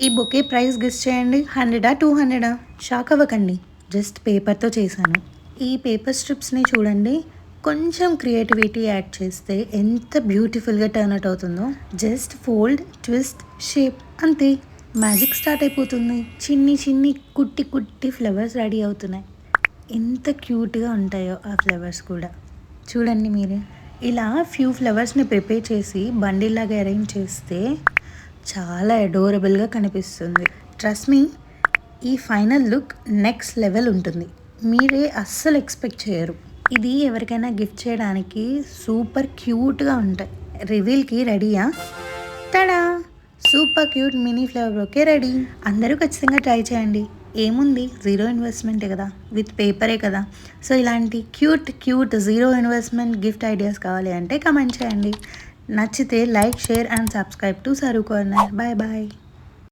ఈ bouquet price guess చేయండి. 100 200 shock అవ్వకండి. జస్ట్ పేపర్తో చేశాను. ఈ పేపర్ స్ట్రిప్స్ని చూడండి, కొంచెం క్రియేటివిటీ యాడ్ చేస్తే ఎంత బ్యూటిఫుల్గా టర్న్ అవుట్ అవుతుందో. జస్ట్ ఫోల్డ్, ట్విస్ట్, షేప్ అంతే, మ్యాజిక్ స్టార్ట్ అయిపోతుంది. చిన్ని చిన్ని కుట్టి కుట్టి ఫ్లవర్స్ రెడీ అవుతున్నాయి. ఎంత క్యూట్గా ఉంటాయో ఆ ఫ్లవర్స్ కూడా. చూడండి మీరే. ఇలా ఫ్యూ ఫ్లవర్స్ని ప్రిపేర్ చేసి బండిల్లాగా అరేంజ్ చేస్తే చాలా అడోరబుల్గా కనిపిస్తుంది. ట్రస్ట్ మీ, ఈ ఫైనల్ లుక్ నెక్స్ట్ లెవెల్ ఉంటుంది. మీరే అస్సలు ఎక్స్పెక్ట్ చేయరు. ఇది ఎవరికైనా గిఫ్ట్ చేయడానికి సూపర్ క్యూట్గా ఉంటాయి. రివీల్కి రెడీయా? Tada, super cute mini flower bouquet ready. అందరూ ఖచ్చితంగా ట్రై చేయండి. ఏముంది, జీరో ఇన్వెస్ట్మెంటే కదా, విత్ పేపరే కదా. సో ఇలాంటి cute cute zero investment gift ideas కావాలి అంటే కమెంట్ చేయండి. నచ్చితే like, share and subscribe to Saru corner. Bye bye.